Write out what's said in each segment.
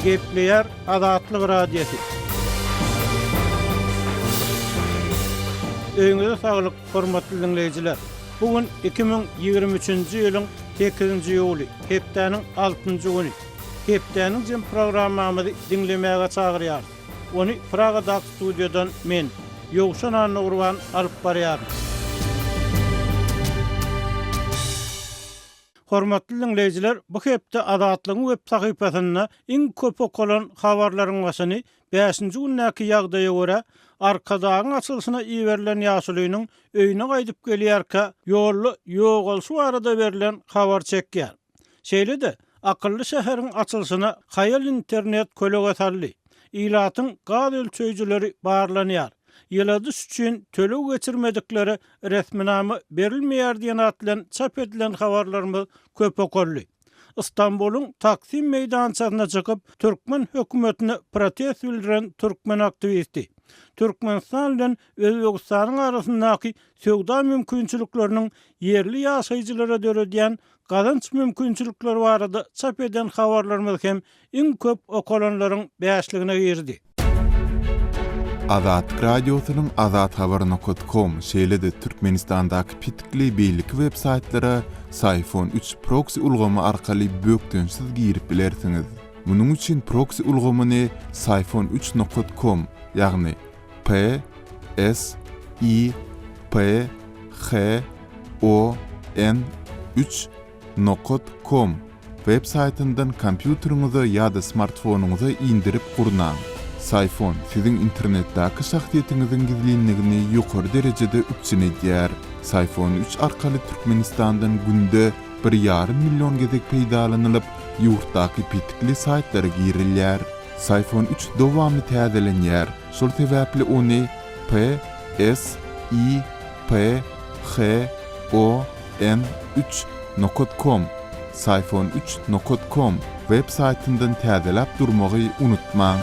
Gepleyer Azatlyk Radiosu. Öňüňizde saglyk, hormatly dinleyijiler. Bugün 2023-nji ýylyň 8-nji ýuly, hepdeniň 6-njy güni. Hepdeniň jem programmamyzy dinlemäge çagyrýar. Onu Praga'da studiodan men, Ýogşan Anurwan alyp barýar. Hormatly dinleyijiler, bu hepde Azatlygyň web sahypasyna iň köp okulan habarlaryň başyny 5-nji günnäki ýagdaýa görä arkadagyň açylyşyna iýerilen ýaşulynyň öýüne gaýdyp gelýärkä ýolly ýogalşy arada berilen habar çekýär. Şeýle-de akylly şäheriň açylyşyna haýal internet köleg atarly. İlatyň gaz ölçeýjileri barlanýar. Ýyladys üçin töleg geçirmedikleri resminamy berilmeýär diýen atlan çap edilen habarlarymyz köp okurly. İstanbulyň Taksim meýdançasyna çykyp Türkmen hökümetine protest bildiren türkmen aktivisti. Türkmenistan bilen Özbegistanyň arasyndaky söwda mümkinçilikleriniň yerli ýaşaýjylara döredýän gazanç mümkinçilikleri barada çap eden habarlarymyz hem iň köp okulanlaryň bäşligine girdi. Azat Radiosynyň azathabar.com şeýle-de Türkmenistandaky pitikli beýlik web saytlara Sayfon 3 proxy ulgamy arkaly bökdönsiz girip bilersiňiz. Munuň üçin proxy ulgamyny sayfon3.com ýagny p s i p h o n 3.com web saytyndan kompýuteriňize ýa-da smartfonuňyza indirip gurnaň. Sayfon sizin internetdäki şahsiýetiňiziň gizlinligini ýokary derejede üçin edýär. Sayfon 3 arkaly Türkmenistandan günde 1,5 milyon gezek peýdalanylyp, ýurtdaky pitikli saytlara girilýär. Sayfon 3 dowamly täzelenýär. Şol sebäpli ony p s i p h o n 3.com sayfon3.com web saytyndan täzelep durmagy unutmaň.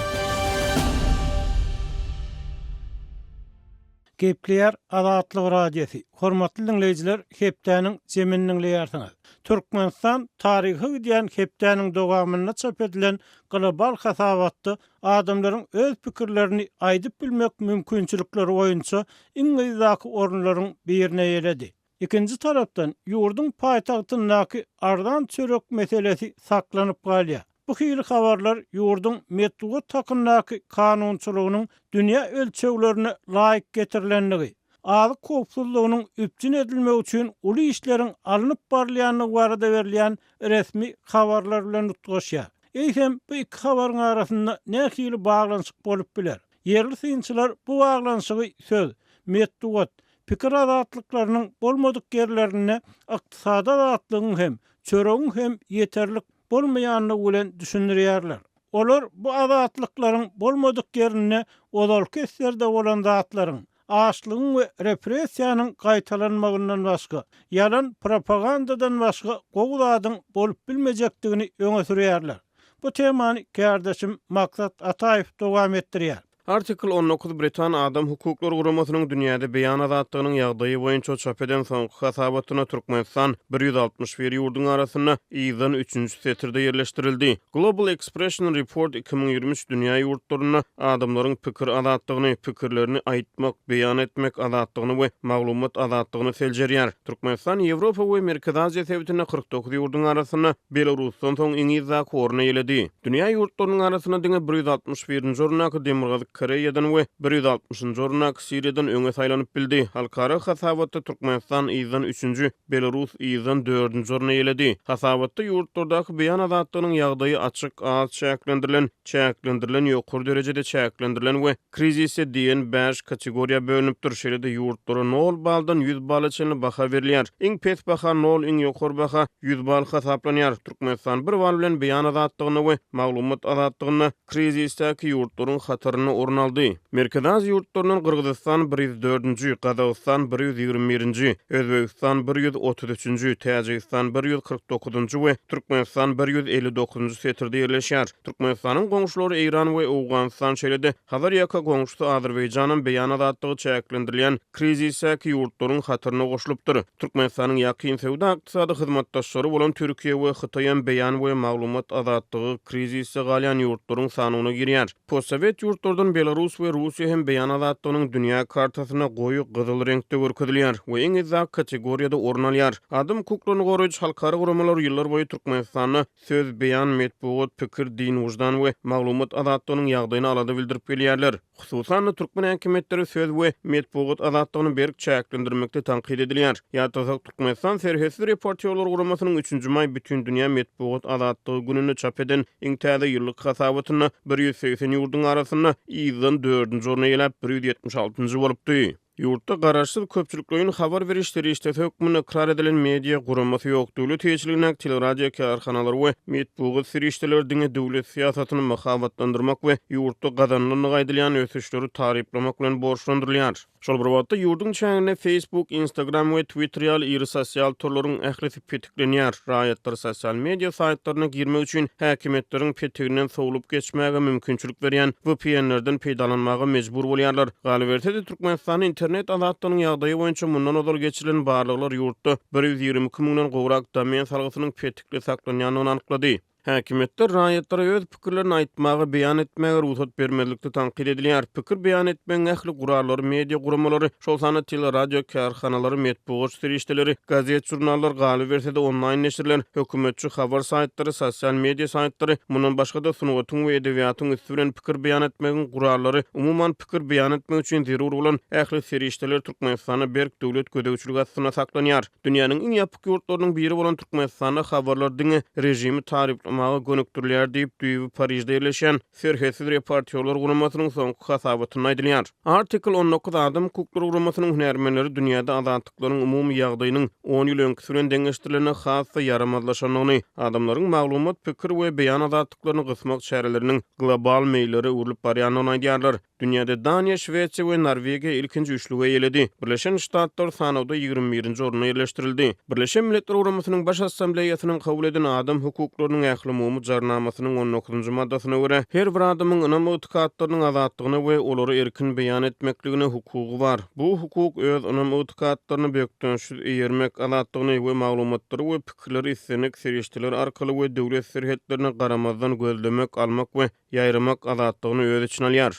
Gepleyer Azatlyk Radiosu. Hormatly dinleyijiler, hepdeniň jeminiň leýärsiňiz. Türkmenistan taryhy diýen hepdeniň dowamyna çap edilen global hasabatda adamlaryň öz pikirlerini aýdyp bilmek mümkinçilikleri boýunça iň ýyzak orunlaryň birine ýeledi. Ikinji tarapdan ýurdun paýtagtyndaky ardan çörek meselesi saklanyp galýar. Bu hili habarlar ýurdun metdugat takyndaky kanunçylygynyň dünýä ölçeglerine laýyk getirilenligi, azyk kopsuzlygynyň üpçün edilmek üçin uly işleriň alınıp barlýanyny barada berilýän resmi habarlar bilen tutgaşýar. Eýsem bu iki habaryň arasynda nähili baglanşyk bolup biler. Yerli synçylar bu baglanşygy söz, metdugat, pikir azatlyklarynyň bolmadyk yerlerine ykdysady azatlygyň hem çöregiň hem ýeterlik bolmaýanyny bilen düşünýärler. Olar bu azatlyklaryň bolmadyk ýerine odal keserde bolan zatlaryň, açlygyň we repressiýanyň gaýtalanmagyndan başga, ýalan propagandadan başga gowladyň bolup bilmejekdigini öňe sürýärler. Bu temany kardeşim Maksat Ataýew dowam etdirýär. Artikl 19 Britan Adam Hukuklar Guramasynyň dünýäde beýan azatlygynyň ýagdaýy boýunça çap eden soňky hasabatyna Türkmenistan 161 ýurduň arasyna ýylyň 3-nji setirde ýerleşdirildi. Global Expression Report 2023 dünýä ýurtlaryna adamlaryň pikir azatlygyny, pikirlerini aýtmak, beýan etmek azatlygyny we maglumat azatlygyny seljerýär. Türkmenistan Ýewropa we Merkezi Aziýa sebitine 49 ýurduň arasyna Belarusdan soň iň ýyzak oruny ýeledi. Dünýä ýurtlarynyň arasyna diňe 161-nji orundaky Demirgazy Koreýadan we 160-njy orundaky Siriýadan öňe saýlanyp bildi. Halkara hasabatda Türkmenistan ýylyň 3-nji, Belarus ýylyň 4-nji oruny ýeledi. Hasabatda ýurtlardaky beýan azatlygynyň ýagdaýy açyk, az çäklendirilen ýokary derejede çäklendirilen we krizise diýen 5 kategoriýa bölünipdir. Şeýle-de ýurtlara 0 baldan 100 bala çenli baha berilýär. Iň pes baha 0, iň ýokary baha 100 bal hasaplanýar. Türkmenistan bir bal bilen beýan azatlygyny we maglumat azatlygyny krizisdäki ýurtlaryň hataryny orun aldy. Merkez Aziýa ýurtlarynyň Kyrgyzstan 104-nji, Kazakystan 121-nji, Özbekistan 133-nji, Täjikistan 149-njy we Türkmenistan 159-njy setirde ýerleşýär. Türkmenistanyň goňşulary Iran we Awganistan şeýlede hazır ýaka goňşusy Azerbaýjanyň beýan azatlygy çäklendirilýän krizisäki ýurtlaryň hatyryna goşulypdyr. Türkmenistanyň ýakyn sewda ykdysady hyzmatdaşlary bolan Türkiýe we Hytaýan beýan we maglumat azatlygy krizise galýan ýurtlaryň sanyna girýär. Postsovet ýurtlardan Belarus we Russiýa hem beýan azatlygynyň dünýä kartasyna goýy gyzyl reňkde görkezilýär we eň izak kategoriýada orun alýar. Adam hukuklaryny goraýjy halkara guramalar ýyllar boýy Türkmenistany söz, beýan, metbuat, pikir, din, wujdan we maglumat azatlygynyň ýagdaýyny alada bildirip gelýärler. Hususan Türkmen häkimetleri söz we metbuat azatlygyny berk çäklendirmekde tanqid edilýär. Ýa-da Türkmenistan serhesli reportýerler guramasynyň 3-nji may bütün dünýä metbuat azatlygy gününi çap eden iň täze ýyllyk hasabatyny 180 ýurdun arasyna ýylyň 4-nji oruna ýelep 176-njy bolupdy. Ýurtda garaşsyz köpçüliklerin habar berişleri işleti hökmüne ikrar edilen media guramasy ýok. Döwlet teşkilatlarynyň teleradio karhanalary we metbuat serişdelerdiňe döwlet siýasatyny mahabatlandyrmak we ýurtda gazanlygyny gaýdylýan ösüşleri taryplamak bilen borçlandyrylýar. Şol bir wagtda ýurdun çäňine Facebook, Instagram we Twitter ýaly iri sosial torlaryň ählisi petiklenýär. Raýatlar sosial media saýtlaryna girmek üçin häkimetleriň petiginden sowlup geçmäge mümkinçilik berýän VPN-lerden peýdalanmaga mejbur bolýarlar. Galiberde Türkmenistan internet azatlygynyň ýagdaýy boýunça mundan ozal geçirilen barlyklar ýurtda 122 miňden gowrak domen salgysynyň petikli saklanýanyny anyklady. Häkimetler raýatlara öz pikirlerini aýtmagy, beýan etmäge ruhsat bermezlikde tanqid edilýär. Pikir beýan etmeň ähli guralary, media guramalary, şol sany teleradio karhanalary, metbuat serişdeleri, gazet, jurnallar, galy bersede online neşirler, hökümetçi habar saýtlary, sosial media saýtlary, mundan başga da sunuwatyň we edebiýatyň üstünden pikir beýan etmegiň gurallary, umuman pikir beýan etmek üçin zerur bolan ähli serişdeler Türkmenistana berk döwlet gödäwçiligi astyna saklanýar. Dünýäniň iň ýapyk ýurtlarynyň biri bolan Türkmenistana habarlar diňe rejimi tarypla gönükdürlýär diýip düýbi Parijde ýerleşen serhesli reportýerler guramasynyň soňky hasabatyny aýdylýar. Artikl 19 adam hukuklary guramasynyň hünärmenleri dünýäde azatlyklaryň umumy ýagdaýynyň 10 ýyl öňküsünden deňeşdirilerine hassa yaramazlaşanyny, adamlaryň maglumat, pikir we beýan azatlyklaryny gysmak çäreleriniň global meýilleri urulyp barýanyny aýdýarlar. Dünýäde Daniýa, Şwetsiýa we Norwegiýa ilkinji üçlüge ýeledi. Birleşen Ştatlar sanawda 21-nji oruna ýerleşdirildi. Birleşen Milletler Guramasynyň baş assambleýasynyň kabul eden adam hukuklarynyň ähli umumy jarnamasynyň 19-njy maddasyna görä her bir adamyň ynamy ýetkätlerini azatlygyny we olary erkin beýan etmekligine hukugy bar. Bu hukuk öz ynamy ýetkätlerini bökdönşiz eýermek, azatlygyny we maglumatlary we pikirleri islenek serişdeler arkaly we döwlet serhetlerine garamazdan gözlemek, almak we ýaýramak azatlygyny öz içine alýar.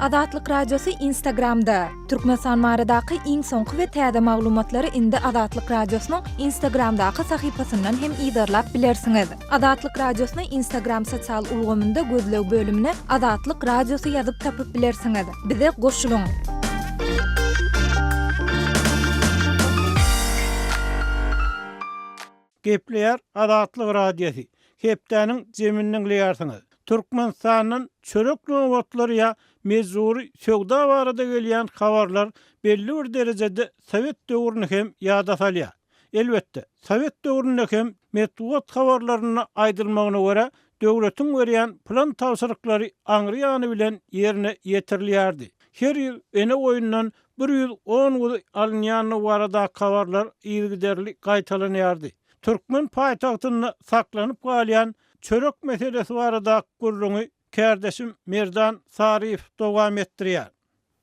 Azatlyk radiosu Instagramda. Türkmenistan baradaky iň soňky we täze maglumatlary indi Azatlyk radiosynyň Instagramdaky sahypasyndan hem ýa-da bilersiňiz. Azatlyk radiosyny Instagram sosial ulgamynda gözleg bölümine Azatlyk radiosu ýazyp tapyp bilersiňiz. Bize goşulyň. Gepleýär Azatlyk radiosu. Hepdäniň jeminiň ýarsyňyz. Türkmenistanyň çörek nowatlary ýa mezuri söwda barada gelýän habarlar belli bir derejede Sowet döwrüne hem ýada salýar. Elbetde, Sowet döwrüne hem metbuat habarlaryny aýdylmagyna görä döwletiň berýän plan tawsyrlyklary aňrýany bilen ýerine ýetirilýärdi. Her ýyl ene oýundan 110 alınýany barada habarlar ýygyderli gaýtalanýardy. Türkmen paýtagtyna saklanyp galýan çörek meselesi barada gurruňy kärdeşim Merdan Sarif dowam etdirýär.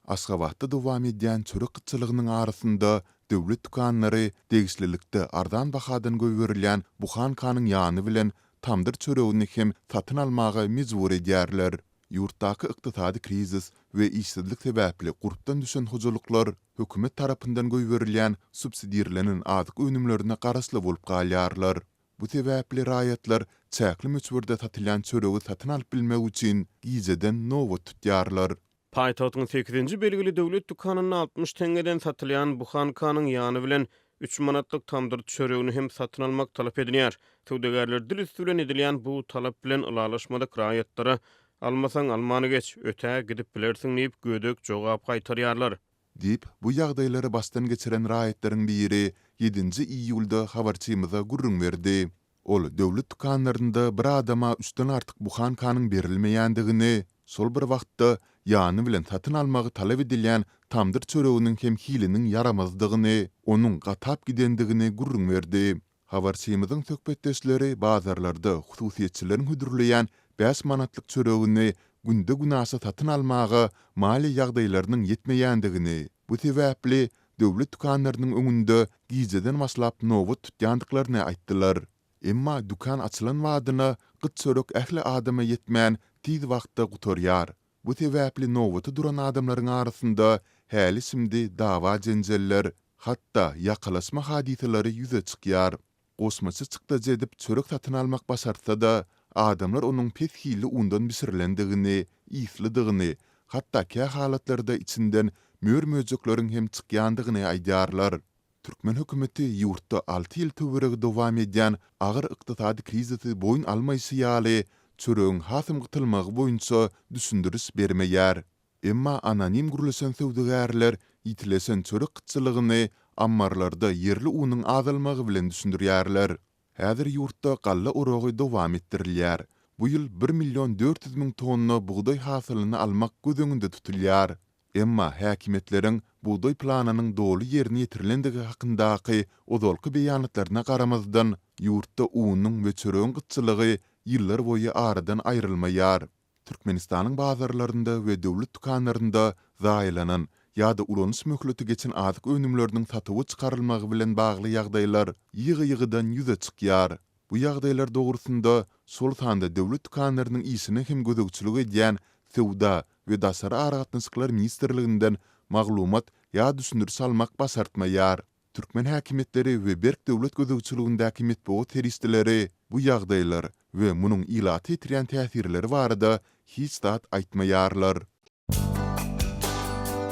Aşgabatda dowam edýän çörek gyçylygynyň arasynda döwlet dukanlary degişlilikde ardan bahadan göwerilýän Buhan kanyň ýany bilen tamdyr çöregini hem satyn almagy mejbur edýärler. Ýurtdaky ykdysady krizis we işsizlik sebäpli gurupdan düşen hojuluklar hökümet tarapyndan göwerilýän subsidiýalanyň azyk önümlerine garaşly bolup galýarlar. Bu sebäpli raýatlar çäkli möçberde satylýan çöregi satyn alyp bilmek üçin gizeden nowat tutýarlar. Paýtagtyň 8-nji belgili döwlet dukanyny 60 tengeden satylýan Buhan kanyň ýany bilen 3 manatlyk tamdyr çöregini hem satyn almak talap edilýär. Töwdegerler dil üstülen edilýän bu talap bilen ylalaşmada raýatlara almasaň almany geç, ötä gidip bilersiň diýip gödök jogap gaýtarýarlar. Dip bu ýagdaýlary başdan geçiren raýatlaryň biri 7-nji iýulda habarçymyza gurrun berdi. Ol döwlet dukanlarynda bir adama üstten artyk buhan kanyň berilmeýändigini, sol bir wagtda ýany bilen satyn almagy talap edilýän tamdyr çöreginiň hem hiliniň yaramazdygyny, onuň gatap gidendigini gurrun berdi. Habarçymyzyň söhbetdeşleri bazarlarda hususiýetçilerin hüdürleýän 5 manatlyk çöregini günde günasa satyn almagy mali ýagdaýlarynyň ýetmeýändigini, bu sebäpli döwlet dukanlarynyň öňünde gizeden maslap nowut tutýandyklaryny aýtdylar. Emma dukan açylan wadyna gyt çörek ähli adama ýetmän tiz wagtda gutorýar. Bu sebäpli nowuty duran adamlaryň arasynda häli şimdi dawa jenjeller, hatda ýakalaşma hadiseleri ýüze çykýar. Osmaçy çykda edip çörek satyn almak başarsa da, adamlar onuň pes hili undan bisirilendigini, islidigini, hatda kä halatlarda içinden mör-möjeklerin hem çykýandygyny aýdýarlar. Türkmen hökümeti ýurtda 6 ýyl töwereg dowam edýän agyr ykdysady krizisi boýun almaýsy ýaly çöregiň hasym gytylmagy boýunça düşündüris bermeýär. Emma anonim gurulşan sowdagärler ýitilesen çörek gytçylygyny ammarlarda yerli unyň azalmagy bilen düşündirýärler. Häzir ýurtda galla uragy dowam etdirilýär. Bu ýyl 1.400.000 tonna buğday hasylyny almak gözüňinde tutulýar. Emma häkimetleriň buğday planynyň dolu ýerine ýetirilendigi hakyndaky ozalky beýanatlaryna garamazdan ýurtda unyň we çöregiň gytçylygy ýyllar boýy aradan aýrylmaýar. Türkmenistanyň bazarlarynda we döwlet dukanlarynda zaýlanan ýa-da ulanyş möhleti geçen azyk önümleriniň satyby çykarylmagy bilen bagly ýagdaýlar ýygy-ýygydan ýüze çykýar. Bu ýagdaýlar dogrusynda sol sanda döwlet dukanlarynyň işine hem gözegçilik edýän Sowda we Daşary Aragatnaşyklar Ministrliginden maglumat ýa düşünür salmak basartmaýar. Türkmen häkimetleri we berk döwlet gözegçiligindäki metbuat teristleri bu ýagdaýlar we munyň ilaty etiren täsirleri barada hiç zat aýtmaýarlar.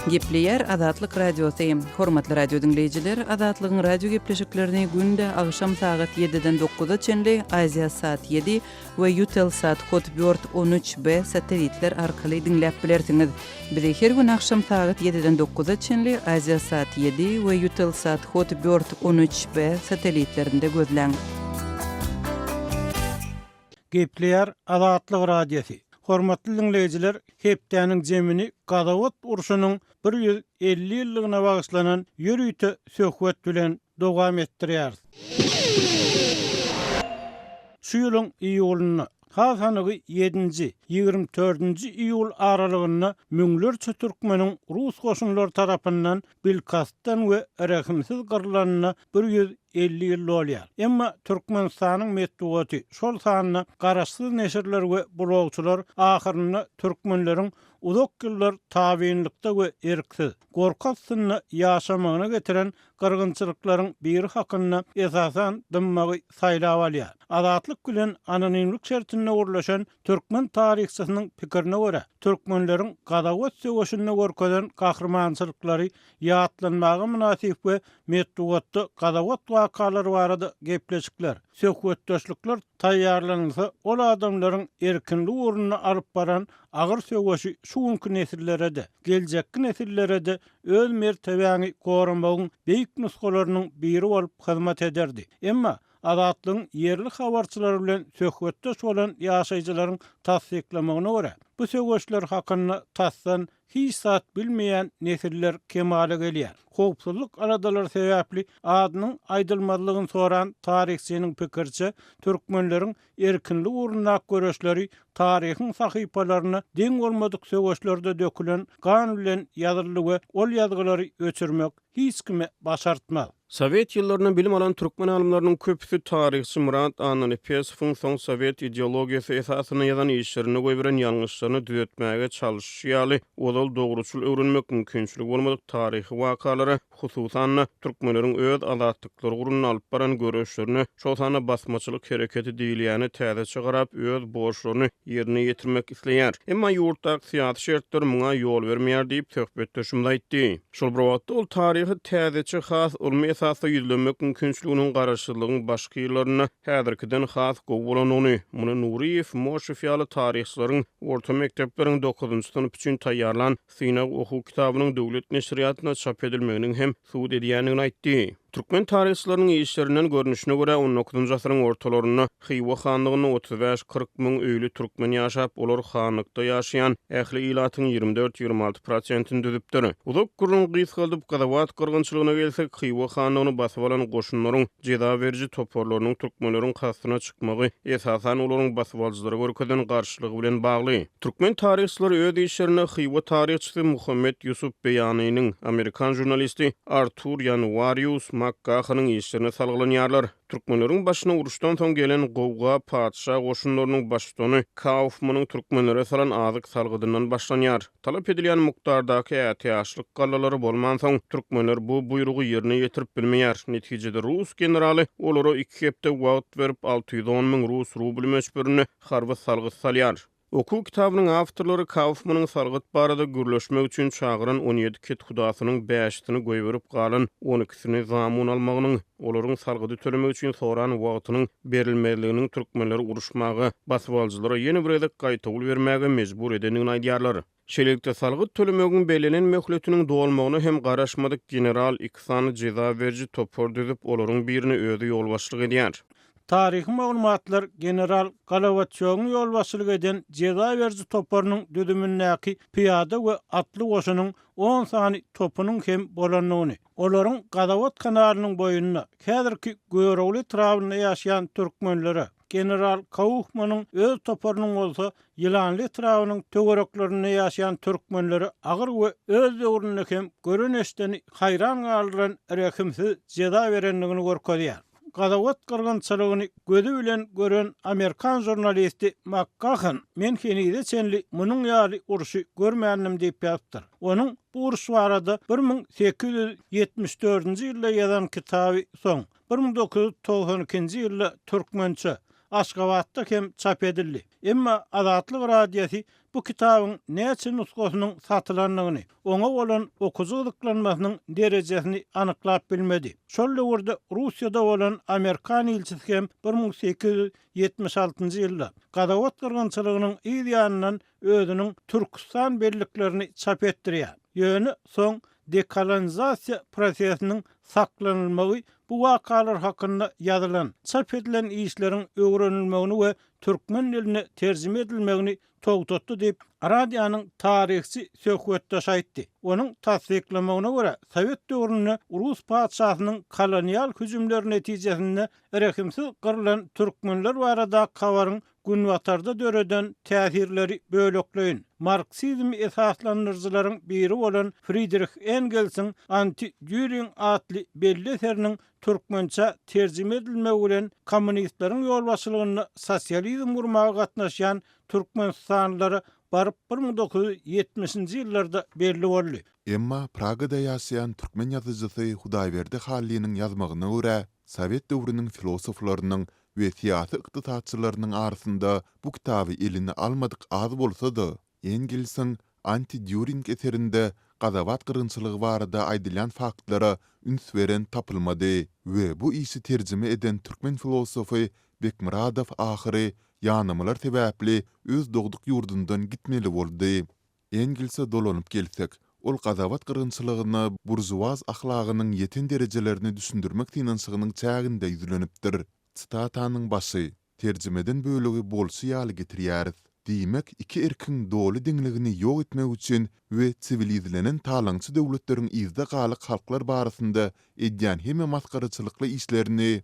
Gepleýär Azatlyk radiosu. Hormatly radio dinleýijiler, Azatlygyň radio gepleşiklerini günde agşam saat 7-den 9-a çenli Aziya saat 7 we Eutelsat Hotbird 13B satelitler arkaly dinläp bilersiňiz. Bizi her gün agşam saat 7-den 9-a çenli Aziya saat 7 we Eutelsat Hotbird 13B satelitlerinde gözläň. Gepleýär Azatlyk radiosu. Hormatly dinleýijiler, hepdäniň jemini Gadawat urşunyň 150 ýyllygyna bagyşlanan ýörüýte söhbet bilen dowam etdirýär. Şu ýylyň iýulyna hasanygy 7-nji 24-nji iýul aralygyna müňlerçe türkmeniň Rus goşunlary tarapyndan bilkastan we rahimsiz garlanyna 150 ýyl bolýar. Emma Türkmenistanyň metbuaty şol sanyna garaşsyz neşirler we blogçular ahyryna türkmenleriň uzak ýyllar tabiinlikde we erksiz, gorkasyna ýaşamagyna getiren gyrgynçylyklaryň biri hakyna esasan dymmagy saýlap alýar. Azatlyk bilen anonimlik şertine urlaşan türkmen tarihçysynyň pikirine görä, türkmenleriň Gadawat söwüşine görkezän gahrmançylyklary ýatlanmagy münasip we metbuatda Gadawat wakalary barada gepleşikler, söhbetdeşlikler taýýarlansa, ol adamlaryň erkinlik uğruna alyp baran agyr söwüşi şuňky nesillere de, geljekki nesillere de öz mertebäni goranmagyň beýik nuskalarynyň biri bolup hyzmat ederdi. Emma Azatlygyň yerli habarçylary bilen söhbetdeş bolan ýaşaýjylaryň tasdiklamagyna görä, bu söwüşler hakyna tassan hiç zat bilmeýän nesiller kemale gelýär. Howpsuzlyk aradalar sebäpli adynyň aýdylmalygyny soran tarihçiniň pikirçe, türkmenleriň erkinlik uğruna göreşleri tarihin sahypalaryna deň bolmadyk söwüşlerde dökülen gan bilen ýazyly we ol ýazgylary öçürmek hiç kime başartmaz. Sovet ýyllaryna bilim alan türkmen alymlarynyň köpüsi tarihçy Murat Ananypesowyň soň Sovet ideologiýasy esasyna ýazan işlerini goýberen ýalňyşlaryny düzeltmäge çalışýaly, ol dogruçul öwrenmek mümkinçiligi bolmadyk tarihi wakalary, hususan türkmenleriň öz azatlyklary gurunna alyp baran göreşlerini şoňsana basmaçylyk hereketi diýilýäni täze çygarap öz borçlaryny ýerine ýetirmek isleýär. Emma ýurtdaky syýasy şertler muňa ýol bermeýär diýip söhbetdeşim aýtdy. Şol bir wagtda ol tarihi täzeçe has olmaýan esasda ýüzlenmek mümkinçiliginiň garaşsyzlygyň başga ýyllaryna häzirkiden has gowy bolanyny, muny Nuriýew, Moşew ýaly tarihçilaryň orta mektepleriň 9-njy synap üçin taýýarlan Synag okuw kitabynyň döwlet neşriýatyna çap edilmeginiň hem suwd edýändigini aýtdy. Türkmen tarihçilarynyň işlerinden görnüşine göre 19-njy asyryň ortalaryny Xiwa hanlygyny 35-40 müň öýlü türkmen ýaşap, olar hanlykda ýaşaýan ähli ilatyň 24-26%-ni düzüpdir. Uzak gurrungy ýygylyp Gadawat gyrgynçylygyna gelsek, Xiwa hanlygyny basyp alan goşunlaryň jeda berji toporlarynyň türkmenleriň kastyna çykmagy esasan olaryň basyp aljylary görkezden garşylygy bilen bagly. Türkmen tarihçilary öz işlerini Xiwa tarihçisi Muhammed Yusuf Beyanynyň Amerikan jurnalisti Arthur Yanvarius Makkahanyň işlerine salgılanýarlar. Türkmenleriň başyna uruşdan soň gelen gowga padşah goşunlarynyň başçysy Kaufmanyň türkmenlere salan azyk salgydyndan başlanýar. Talap edilýän mukdardaky ätiýaşlyk gallalary bolman soň türkmenler bu buyrugy ýerine ýetirip bilmeýär. Netijede Rus generaly olary 2 hepde wagt berip 610 000 Rus rubly meçberini harby salgy salýar. Oku kitabynyň awtorlary Kaufmanyň salgyt barada gürleşmek üçin çagyran 17 ket hudasynyň 5-sini goýup galan 12-sini zamun almagynyň, olaryň salgydy tölemek üçin soran wagtynyň berilmeliliginiň türkmenleri uruşmagy, basyp aljylara ýene bir edek gaýtawl bermäge mejbur edenini aýdýarlar. Şeýlelikde salgyt tölemegiň belenen möhletiniň dolmagyny hem garaşmadyk general Iksany jeza berji topor düzüp olaryň birini özi ýol başlyk edýär. Tarihi maglumatlar General Galawatçogyň ýolbaşçylyk eden jeza berji toporunyň düdümündäki piyada we atly goşunyň 10 sany topunyň hem bolanyny, olaryň Gadawat kanalynyň boýunna häzirki Göregli trawyna ýaşaýan türkmenlere General Kaufmanyň öz toporunyň bolsa Ýylanly trawynyň töwereklerinde ýaşaýan türkmenlere agyr we öz döwründe hem göreneşden haýran galyran rekimsiz jeza berenligini görkezýär. Gadawat gyrgynçylygyny gözü bilen gören Amerikan jurnalisti Makkahan men Kenide çenli munyň ýaly uruşy görmändim diýip ýazdyr. Onuň bu uruş barada 1874-nji ýylda ýazan kitaby soň 1992-nji ýylda türkmençe Aşgabatda hem çap edildi. Emma Azatlyk radiosi bu kitabyň näçe nusgasynyň satylanlygyny, oňa bolan okuzulyklanmasynyň derejesini anyklap bilmedi. Şol döwürde Russiýada bolan Amerikan ilçisi hem 1876-njy ýylda Gadawat gyrgynçylygynyň ýanyndan özüniň Türkistan belliklerini çap etdirýär. Ýöne soň dekolonizasiýa prosesiniň saklanylmagy bu wakalar hakynda ýazylan, çap edilen işleriň öwrenilmegini we türkmen diline terjime edilmegini togtatdy diýip radiýanyň tarihçi söhbetde şaýtdy. Onuň tasdiklamagyna görä Sowet döwründe Rus padşahynyň kolonial hüjümleri netijesinde rekimsiz gyrylan türkmenler barada kawaryň günwatarda döreden täsirleri bölekleýin. Marksizm esaslandyrjylaryň biri bolan Friedrich Engels'in Anti-Düring adly belli eseriniň türkmençe terjime edilmegi bilen kommunistleriň ýolbaşçylygyny sosializm gurmagy gatnaşýan türkmenstanlary barıp 1970-nji ýyllarda belli boldy. Emma Pragada ýaşaýan türkmen ýazyjysy Hudaýberdi Hallynyň ýazmagyna görä, Sowet döwrüniň filosoflarynyň we siýasy ykdysadçylarynyň arasynda bu kitaby eline almadyk az bolsa-da, Engels'in Anti-Düring eserinde Gadawat gyrgynçylygy barada aýdylan faktlara üns beren tapylmady we bu işi terjime eden türkmen filosofy Bekmuradow ahyry ýanamalar sebäpli öz dogduk ýurdundan gitmeli boldy. Engels'e dolanyp gelsek, ol Gadawat gyrgynçylygyny burjuwaz ahlagynyň ýeten derejelerini düşündirmek tinançygynyň çäginde ýüzlenipdir. Statanyň başy terjimeden bölegi bolsa ýaly getirýär. Diýmek, iki erkiň doly diňligini ýok etmek üçin we sivilizlenen talaňçy döwletleriň izde galyk halklar barasynda edýän hemme maskaraçylykly işlerini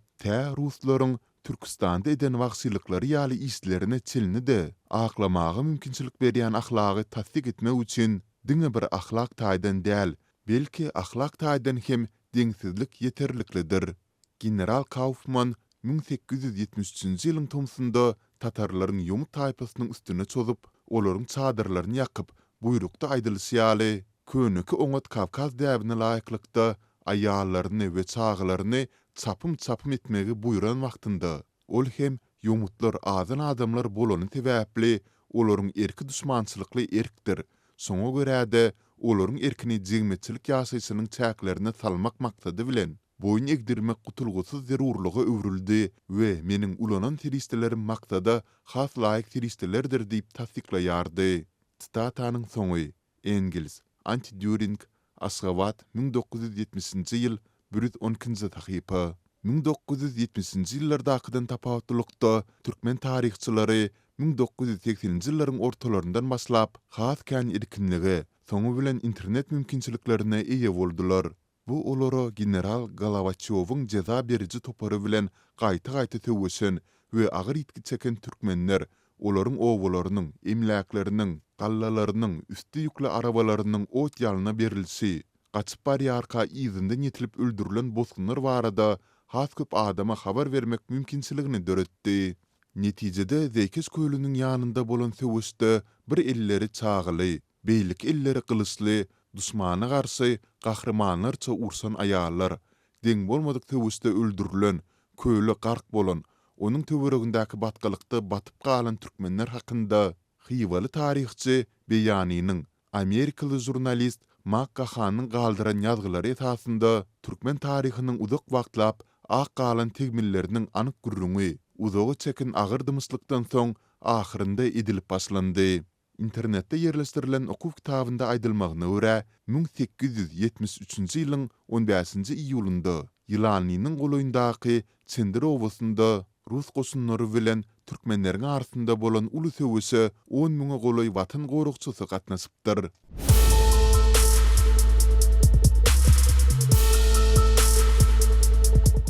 Ruslaryň Türkistanda eden wagsylyklary ýaly işlerini çelnidi aklamagy mümkinçilik berýän ahlaky tasdik etmek üçin diňe bir ahlak taýdan däl, belki ahlak taýdan hem deňsizlik ýeterliklidir. General Kaufman 1873-nji ýylyň tomsunda Tatarlaryň ýomu taýpasynyň üstüne çözup, olaryň çadyrlaryny ýakyp, buyrukda aýdylýaly, könüki oňat Kavkaz däbine laýyklykda aýallaryny we çağlaryny çapym etmegi buyuran wagtynda, ol hem ýomutlar azan adamlar bolany sebäpli olaryň erki düşmançylykly erkdir. Soňa görä-de olaryň erkini jigmetçilik ýaşaýysynyň çäklerine salmak maksady bilen boyun egdirmek kutulgusuz zerurluğu öwrüldi we meniň ulanan teristelerim maksada has laýyk teristelerdir diýip tasdiklaýardy. Statanyň soňy Engels, Anti-Düring, Aşgabat 1970-nji ýyl 112-nji sahypa. 1970-nji ýyllardakydan tapawutlykda türkmen taryhçylary 1980-nji ýyllaryň ortalaryndan başlap has kän erkinligi, soňu bilen internet mümkinçiliklerine eýe boldular. Bu olara general Galavaçyowyň jeza berici topary bilen gaýta-gaýta töwüşen we agyr ýitki çeken türkmenler olaryň owalarynyň, emläkleriniň, gallalarynyň, üstü ýükli arabalarynyň ot ýalyna berilsi, gaçyp barýarka ýyzyndan ýetilip öldürilen bozgunlar barada has köp adama habar vermek mümkinçiligini döretdi. Netijede Zekiz köýlüniň ýanynda bolan söwüşde bir elleri çagyly, beýlik elleri kılıçly, duşmana garşy gahrymanlarça ursan aýallar, deň bolmadyk söwüşde öldürilen, köýlü gark bolan, onuň töweregindäki batgalykda batyp galan türkmenler hakynda hyýwaly taryhçy Beýanynyň, Amerikaly jurnalist Mak Gahanyň galdyran ýazgylary esasynda türkmen taryhynyň uzak wagtlap ak galan tegmilleriniň anyk gürrüňi, uzagy çekin agyrdymışlykdan soň ahyrynda edilip başlandy. İnternetde yerleştirilen okuw kitabynda aýdylmagyna görä, 1873-nji ýylyň 15-nji iýulynda Ýylanynyň goloýundaky Çendir owasynda Rus goşunlary bilen türkmenleriň arasynda bolan uly söwüşe 10 000 goloý watan gorukçysy gatnaşypdyr.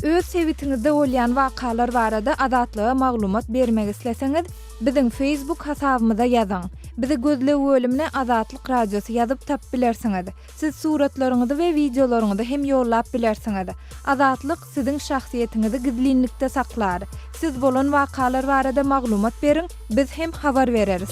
Öz sevitiňizde bolýan wakalar barada adatlyga maglumat bermek isleseňiz, biziň Facebook hasabymyza ýazyň. Bizi gözle bölümine Azatlyk Radiosu ýazyp tap bilersiňiz. Siz suratlaryňyzy we videolaryňyzy hem ýollap bilersiňiz. Azatlyk siziň şahsiýetiniňizi gizlinlikde saklar. Siz bolan wakalar barada maglumat beriň, biz hem habar bereriz.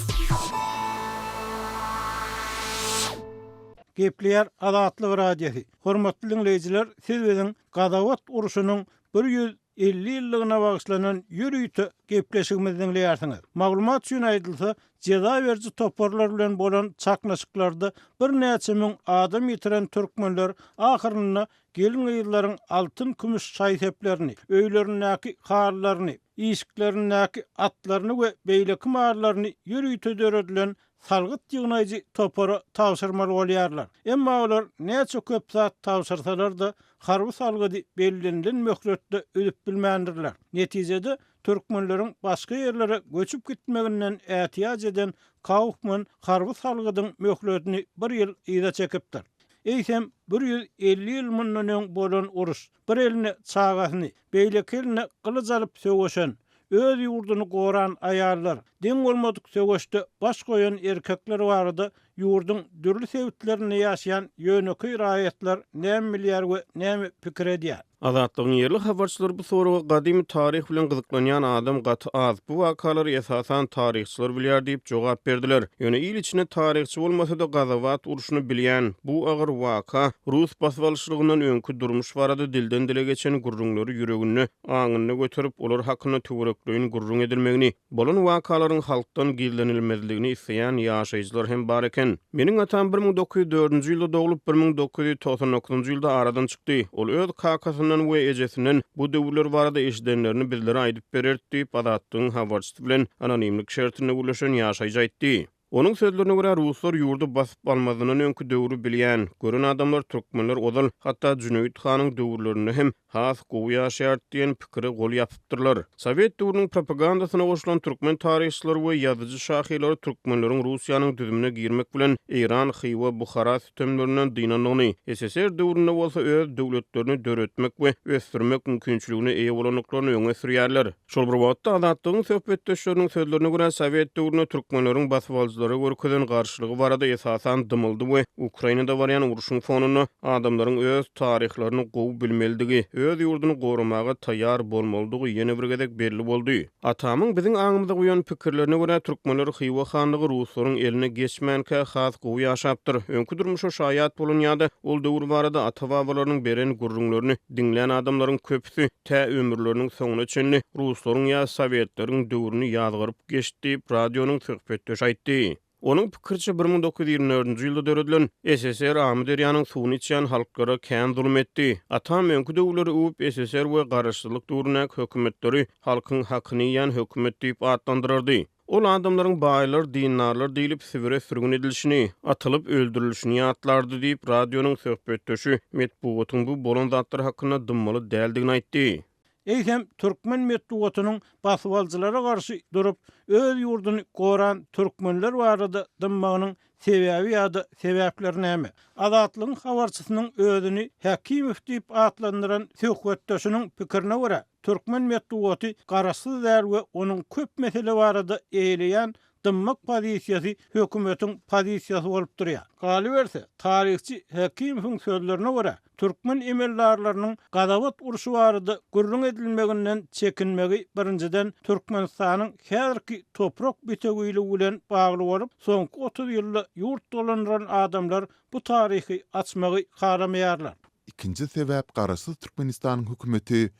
Gepleýär Azatlyk Radiosu. Hormatly dinleýijiler, siz biziň Gazawat uruşunyň 150 ýyllygyna bagyşlanan ýürüýte gepleşigimizi dinleýärsiňiz. Maglumat üçin aýdylsa, jeza berici toparlar bilen bolan çaknaşyklarda bir näçe müň adam ýitiren türkmenler ahyrynda gelin ýyllaryň altyn kümüş şaýseplerini, öýlerindäki harlaryny, işiklerindäki atlaryny we beýleki marlaryny ýürüýte döredilen salgyt ýygnaýjy topara tawşyrmaly bolýarlar. Emma olar näçe köp saat tawşyrsalar-da harby salgydy bellenlen möhletde ödüp bilmändirler. Netijede türkmenleriň başga ýerlere göçüp gitmeginden ätiýaz eden Kaufman harby salgydyň möhletini 1 ýyl ýyda çekipdir. Eýsem 150 ýyl mundan bolan uruş, bir eline çagasyny, beýleki eline kılıç alyp söwüşen, öz ýurduny goran aýallar, deň bolmadyk söwüşde baş goýan erkekler barada ýurdun dürli sebitlerini ýaşaýan ýöneki raýatlar näme bilýär we näme pikir edýär. Azatlygyň ýerli habarçylary bu soruga gadymy taryh bilen gyzyklanýan adam gaty az. Bu wakalary esasan taryhçylar bilýär diýip jogap berdiler. Ýöne ýyl içinde taryhçy bolmasa da Gazawat uruşuny bilýän bu agyr waka Rus basbalşylygyndan öňkü durmuş barada dilden dile geçen gurrunlary ýüregini aňyna göterip olar hakyna töwerekleýin gurrun edilmegini, bolan wakalaryň halkdan gizlenilmezligini isleýän ýaşaýjylar hem bar eken. Meniň atam 1904-nji ýylda dogulup 1999-njy ýylda aradan çykdy. Ol öz kakasy we ejesinden bu döwürler barada eşidenlerini bizlere aýdyp bererdi diýip Azatlygyň habarçysy bilen anonimlik şertine ulaşan ýaşaýjy aýtdy. Onun sözlerine göre Ruslar yurdu basıp almadığının önkü döwrü bilýän. Görün adamlar türkmenler odal, hatta Cüneyt Hanyň döwürlerini hem has gowy ýaşaýar diýen pikiri gol ýapypdyrlar. Sowet döwrüniň propagandasyna goşulan türkmen taryhçylar we ýazyjy şahylar türkmenleriň Russiýanyň düzümine girmek bilen Iran, Xiva, Bukhara systemlerinden dynanyny, SSR döwründe bolsa öz döwletlerini döretmek we ösdürmek mümkinçiligine eýe bolanyklaryny öňe sürýärler. Şol bir wagtda Azatlygyň söhbetdeşleriniň sözlerine göre Sowet döwründe türkmenleriň basbalçylary görkezden garşylygy barada esasan dymyldy we Ukrainada barýan uruşyň fonuny adamlaryň öz taryhlaryny gowy bilmeligi, öz ýurduny goramaga taýýar bolmalydygy ýene bir gezek belli boldy. Atamyň biziň aňymyzda goýan pikirlerine görä türkmenler Xiwa hanlygy Ruslaryň eline geçmänkä has gowy ýaşapdyr. Öňkü durmuşa şaýat bolan ýa-da ol döwür barada ata-babalarynyň beren gurrunlaryny dinleýän adamlaryň köpüsi tä ömürleriniň soňuna çenli Ruslaryň ýa Sowetlaryň döwrüni ýadgyryp geçdi, radionyň söhbetdeş aýtdy. Onun pikirçe 1924-nji ýylda döredilen SSR Amderiýanyň suwuny içýän halklara kän zulm etdi. Atam öňkü döwürleri uwup SSR we garaşsyzlyk döwrüne hökümetleri halkyň hakyny ýan hökümet diýip adlandyrardy. Ol adamlaryň baýlar, dinarlar diýilip sibire sürgün edilişini, atılıp öldürilişini ýatlardy diýip radionuň söhbetdeşi Metbugatyň bu bolan zatlar hakynda dymmaly däldigini aýtdy. Eýsem türkmen metbugatynyň basywaljylara garşy durup öz ýurduny goran türkmenler barada dymmagynyň sebäbi ýa-da sebäpleri näme? Azatlygyň habarçysynyň özüni Häkimow diýip atlandyran söhbetdeşiniň pikirine görä, türkmen metbugaty garaşsyz däl we onuň köp mesele barada eýleýän dymmak pozisiýasy hökümetiň pozisiýasy bolup durýar. Galy berse, tarihçi Häkimowyň sözlerine görä, türkmen emellarlarynyň gadawat uruşy barada gürrüň edilmeginden çekinmegi birinciden Türkmenistanyň häzirki toprak bitegi bilen bagly bolup, soňky 30 ýylda ýurt dolanýan adamlar bu tarihi açmagy haramaýarlar. İkinci sebäp garaşsyz Türkmenistanyň hökümeti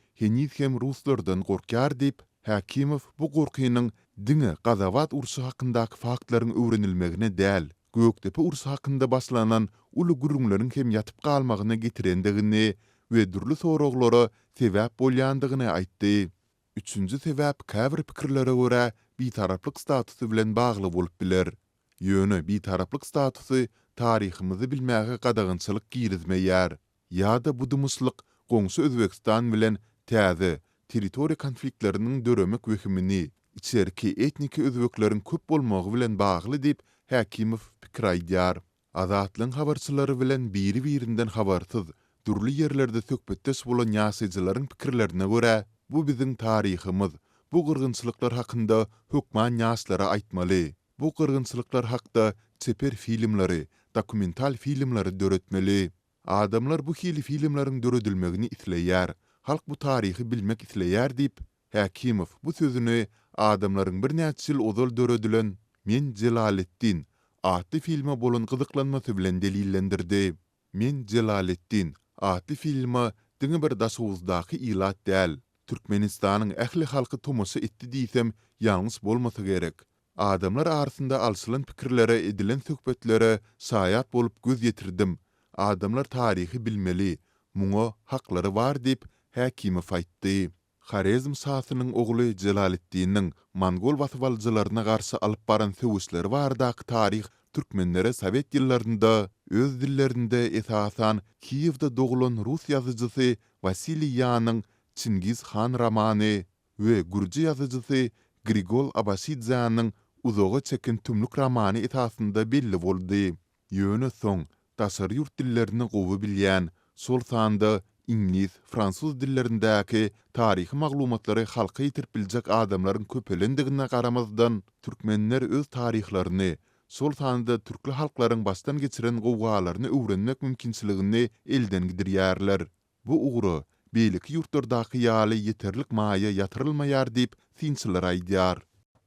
hem Ruslardan gorkýar diýip Häkimow bu gorkynyň diňe gadawat urşy hakyndaky faktlaryň öwrenilmegine däl, Göktepe urşy hakynda başlanan uly gürrüňleriň hem ýatyp galmagyna getirendigini we durly soraglara sebäp bolýandygyny aýtdy. Üçüncü sebäp käbir pikirlere görä bitaraplyk statusy bilen bagly bolup biler. Ýöne bitaraplyk statusy taryhymizy bilmäge gadagynçylyk girizmeýär. Ýa-da bu dumuslyk goňşy Özbekistan bilen täze territoriýa konfliktleriniň döremek wehimini, içerki etniki özbeklerin köp bolmagy bilen bagly diýip Häkimow pikir aýdýar. Azatlyň habarçylary bilen biri-birinden habarsyz, durly ýerlerde söhbetdeş bolan ýaşaýjylaryň pikirlerine görä, bu biziň taryhymyz, bu gyrgynçylyklar hakynda hökman ýaşlara aýtmaly. Bu gyrgynçylyklar hakda çeper filmleri, dokumental filmleri döretmeli. Adamlar bu hili filmleriň döredilmegini isleýär. Halk bu tarihi bilmek isleýär diýip Häkimow bu sözüni adamlaryň bir näçe ýyl ozal döredilen Men Jelalettin adly filme bolan gyzyklanmasy bilen delillendirdi. Men Jelalettin adly filme diňe bir daşawuzdaky ilat däl. Türkmenistanyň ähli halky tomasy etdi diýsem ýalňys bolmasa gerek. Adamlar arasynda alşylan pikirlere edilen söhbetlere saýat bolup göz ýetirdim. Adamlar tarihi bilmeli, muňa haklary bar diýip Häkimow aýtdy. Xarezm sasynyň ogly Jelaletdiniň Mongol basywaljylaryna garşy alyp baran söwüşleri bardaky tarih türkmenlere Sowet ýyllarynda öz dillerinde esasan Kiýewde dogulan Rus ýazyjysy Vasily Yanyň Çingiz Han romany we Gürji ýazyjysy Grigol Abasidzanyň uzoga çekin tümlük romany esasında belli boldy. Ýöne soň daşary ýurt dillerini gowy bilýän, sol sanda İngiliz, Fransuz dillerindäki tarihi maglumatlary halka ýetirip biljek adamlaryň köpelendigine garamazdan türkmenler öz tarihlaryny, sol sanda türkli halklaryň başdan geçiren gowgalaryny öwrenmek mümkinçiligini elden gidirýärler. Bu ugry beýleki ýurtlardaky ýaly ýeterlik maýa ýatyrylmaýar diýip sinçiler aýdýar.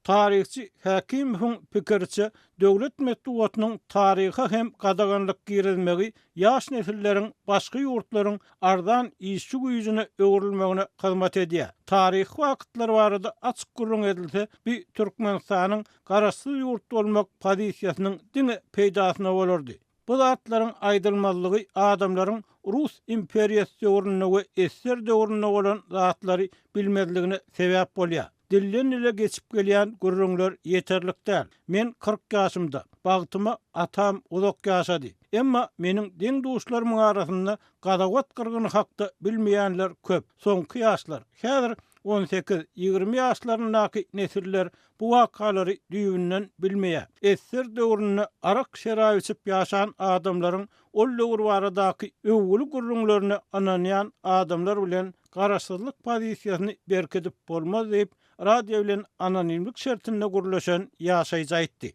Tarihçi Häkimowyň pikirçe, döwlet metbugatynyň taryha hem gadaganlyk girizmegi ýaş nesilleriň başga ýurtlaryň ardan işçi güýjüne öwrilmegine hyzmat edýär. Tarih wagtlar barada açyk gürrüň edilse, bir Türkmenistanyň garaşsyz ýurt bolmak pozisiýasynyň diňe peýdasyna bolardy. Bu zatlaryň aýdylmazlygy adamlaryň Rus imperiýasy döwrüne we esser döwrüne bolan zatlary bilmezligine sebäp bolýar. Dillen ile geçip gelýän gürrüňler ýeterlik däl. Men 40 ýaşymda, bagtyma atam uzak ýaşady. Emma meniň deň duşlarymyň arasynda gadawat gyrgyny hakda bilmeýänler köp. Soňky ýaşlar, häzir 18-20 ýaşlarynyňky nesiller bu wakalary düýünden bilmeýär. Esser döwrüne arak şerap içip ýaşan adamlaryň ol döwür baradaky öwgüli gürrüňlerini ananýan adamlar bilen garaşsyzlyk pozisiýasyny berkedip bolmaz diýip radio bilen anonimlik şertinde gürleşen ýaşaýjy aýtdy.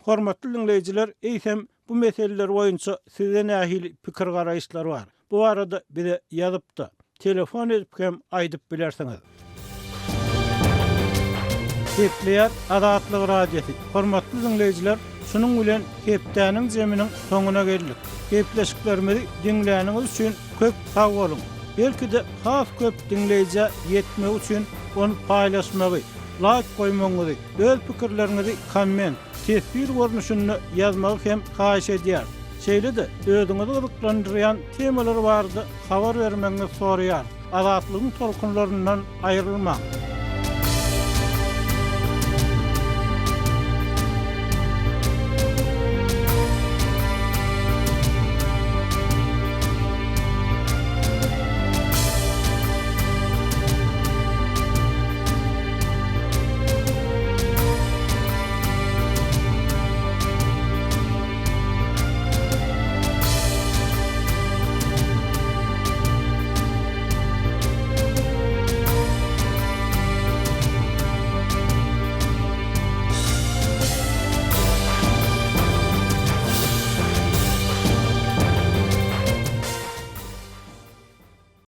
Hormatly dinleýijiler, eýsem bu meseleler boýunça size nähili pikir garaýşlar bar. Bu arada bize ýazyp da telefon edip hem aýdyp bilersiňiz. Hepleýär Azatlyk radiosi. Hormatly dinleýijiler, şunun bilen hepdäniň jeminiň soňuna geldik. Hepleşiklerimizi dinleýäniňiz üçin köp sag bolun. Belki de has köp dinleýije ýetmek üçin onu paýlaşmagy, like goýmagy, öz pikirlerinizi komment, tesbir görnüşünde ýazmagy hem haýyş edýär. Şeýle de özüňizi gyzyklandyrýan temalar bardy habar bermeňizi soraýar. Azatlygyň tolkunlaryndan aýrylmaň.